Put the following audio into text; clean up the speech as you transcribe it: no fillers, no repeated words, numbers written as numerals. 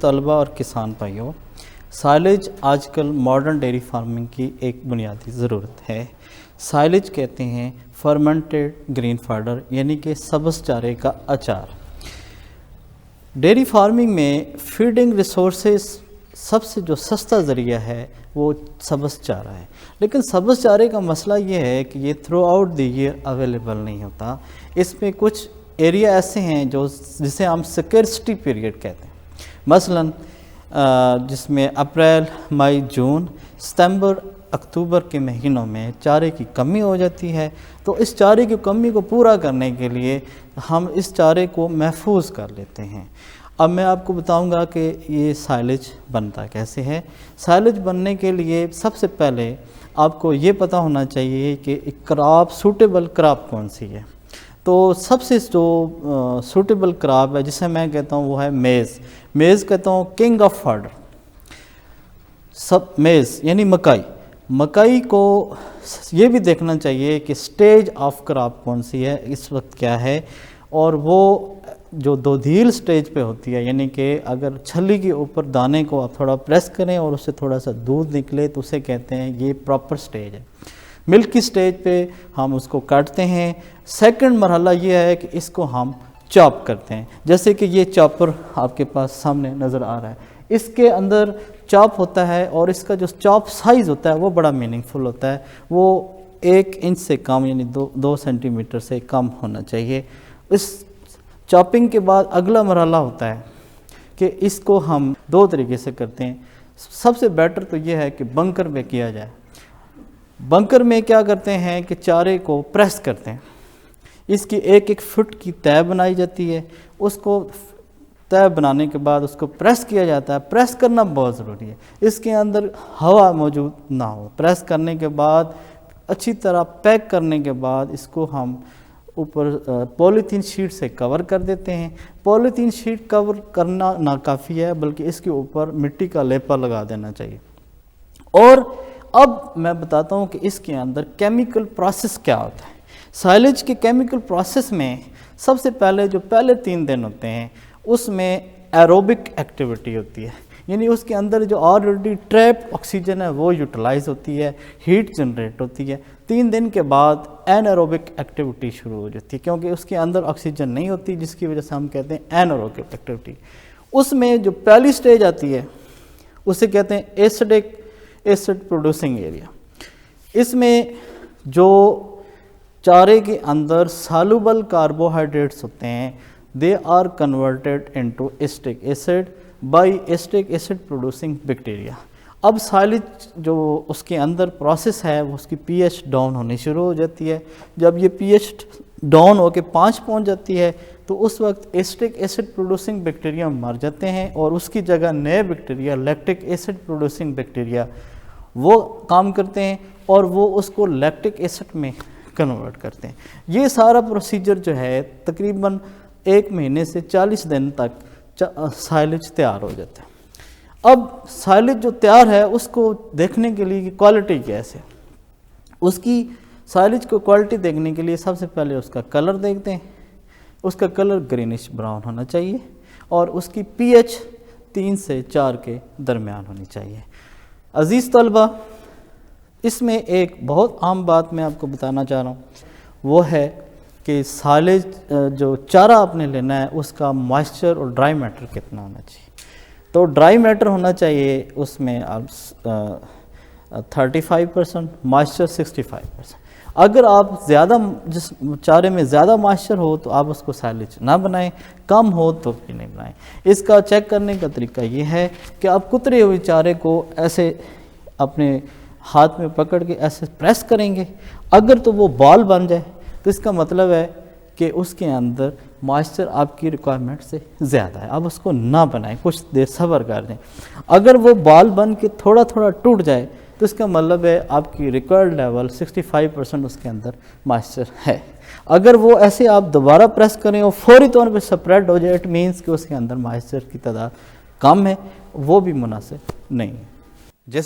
طلبہ اور کسان بھائیوں، سائلیج آج کل ماڈرن ڈیری فارمنگ کی ایک بنیادی ضرورت ہے۔ سائلیج کہتے ہیں فرمنٹڈ گرین فاڈر، یعنی کہ سبز چارے کا اچار۔ ڈیری فارمنگ میں فیڈنگ ریسورسز سب سے جو سستا ذریعہ ہے وہ سبز چارہ ہے، لیکن سبز چارے کا مسئلہ یہ ہے کہ یہ throughout the air available نہیں ہوتا۔ اس میں کچھ ایریا ایسے ہیں جسے ہم سکیرسٹی پیریڈ کہتے ہیں، مثلاً جس میں اپریل، مئی، جون، ستمبر، اکتوبر کے مہینوں میں چارے کی کمی ہو جاتی ہے۔ تو اس چارے کی کمی کو پورا کرنے کے لیے ہم اس چارے کو محفوظ کر لیتے ہیں۔ اب میں آپ کو بتاؤں گا کہ یہ سائلیج بنتا کیسے ہے۔ سائلیج بننے کے لیے سب سے پہلے آپ کو یہ پتہ ہونا چاہیے کہ کراپ سوٹیبل کراپ کون سی ہے۔ تو سب سے جو سوٹیبل کراپ ہے جسے میں کہتا ہوں وہ ہے میز۔ میز کہتا ہوں کنگ آف فاڈر۔ میز یعنی مکئی۔ مکئی کو یہ بھی دیکھنا چاہیے کہ سٹیج آف کراپ کون سی ہے، اس وقت کیا ہے، اور وہ جو دودھیل سٹیج پہ ہوتی ہے، یعنی کہ اگر چھلی کے اوپر دانے کو آپ تھوڑا پریس کریں اور اس سے تھوڑا سا دودھ نکلے تو اسے کہتے ہیں یہ پراپر سٹیج ہے۔ ملکی سٹیج پہ ہم اس کو کاٹتے ہیں۔ سیکنڈ مرحلہ یہ ہے کہ اس کو ہم چاپ کرتے ہیں، جیسے کہ یہ چاپر آپ کے پاس سامنے نظر آ رہا ہے۔ اس کے اندر چاپ ہوتا ہے اور اس کا جو چاپ سائز ہوتا ہے وہ بڑا میننگ فل ہوتا ہے، وہ 1 انچ سے کم یعنی 2 سینٹی میٹر سے کم ہونا چاہیے۔ اس چاپنگ کے بعد اگلا مرحلہ ہوتا ہے کہ اس کو ہم 2 طریقے سے کرتے ہیں۔ سب سے بیٹر تو یہ ہے کہ بنکر میں کیا جائے۔ بنکر میں کیا کرتے ہیں کہ چارے کو پریس کرتے ہیں، اس کی 1 فٹ کی تہہ بنائی جاتی ہے، اس کو تہہ بنانے کے بعد اس کو پریس کیا جاتا ہے۔ پریس کرنا بہت ضروری ہے، اس کے اندر ہوا موجود نہ ہو۔ پریس کرنے کے بعد اچھی طرح پیک کرنے کے بعد اس کو ہم اوپر پولیتھین شیٹ سے کور کر دیتے ہیں۔ پولیتھین شیٹ کور کرنا ناکافی ہے، بلکہ اس کے اوپر مٹی کا لیپا لگا دینا چاہیے۔ اور اب میں بتاتا ہوں کہ اس کے اندر کیمیکل پروسیس کیا ہوتا ہے۔ سائلیج کے کیمیکل پروسیس میں سب سے پہلے جو پہلے 3 دن ہوتے ہیں اس میں ایروبک ایکٹیویٹی ہوتی ہے، یعنی اس کے اندر جو آلریڈی ٹریپ آکسیجن ہے وہ یوٹیلائز ہوتی ہے، ہیٹ جنریٹ ہوتی ہے۔ 3 دن کے بعد این ایروبک ایکٹیویٹی شروع ہو جاتی ہے، کیونکہ اس کے اندر آکسیجن نہیں ہوتی، جس کی وجہ سے ہم کہتے ہیں این ایروبک ایکٹیویٹی۔ اس میں جو پہلی سٹیج آتی ہے اسے کہتے ہیں ایسڈ پروڈیوسنگ ایریا۔ اس میں جو چارے کے اندر سالوبل کاربوہائیڈریٹس ہوتے ہیں they are converted into acetic acid by acetic acid producing bacteria۔ اب سائلیج جو اس کے اندر پروسیس ہے وہ اس کی پی ایچ ڈاؤن ہونی شروع ہو جاتی ہے۔ جب یہ پی ایچ ڈاؤن ہو کے 5 پہنچ جاتی ہے تو اس وقت ایسٹک ایسڈ پروڈیوسنگ بیکٹیریا مر جاتے ہیں اور اس کی جگہ نئے bacteria lactic acid producing bacteria وہ کام کرتے ہیں اور وہ اس کو لیکٹک ایسڈ میں کنورٹ کرتے ہیں۔ یہ سارا پروسیجر جو ہے تقریباً 1 مہینے سے 40 دن تک سائلیج تیار ہو جاتا ہے۔ اب سائلیج جو تیار ہے اس کو دیکھنے کے لیے کوالٹی کیسے، اس کی سائلیج کو کوالٹی دیکھنے کے لیے سب سے پہلے اس کا کلر دیکھتے ہیں۔ اس کا کلر گرینش براؤن ہونا چاہیے اور اس کی پی ایچ 3 سے 4 کے درمیان ہونی چاہیے۔ عزیز طلبہ، اس میں ایک بہت عام بات میں آپ کو بتانا چاہ رہا ہوں، وہ ہے کہ سائلیج جو چارہ آپ نے لینا ہے اس کا موائسچر اور ڈرائی میٹر کتنا ہونا چاہیے۔ تو ڈرائی میٹر ہونا چاہیے اس میں 35%، موائسچر 65%۔ اگر آپ جس چارے میں زیادہ موائسچر ہو تو آپ اس کو سائلیج نہ بنائیں، کم ہو تو بھی نہیں بنائیں۔ اس کا چیک کرنے کا طریقہ یہ ہے کہ آپ کترے ہوئے چارے کو ایسے اپنے ہاتھ میں پکڑ کے ایسے پریس کریں گے، اگر تو وہ بال بن جائے تو اس کا مطلب ہے کہ اس کے اندر موائسچر آپ کی ریکوائرمنٹ سے زیادہ ہے، آپ اس کو نہ بنائیں، کچھ دیر صبر کر دیں۔ اگر وہ بال بن کے تھوڑا تھوڑا ٹوٹ جائے تو اس کا مطلب ہے آپ کی ریکوائرڈ لیول 65% اس کے اندر موائسچر ہے۔ اگر وہ ایسے آپ دوبارہ پریس کریں اور فوری طور پہ سپریڈ ہو جائے، اٹ مینس کہ اس کے اندر موائسچر کی تعداد کم ہے، وہ بھی مناسب نہیں ہے۔ جیسا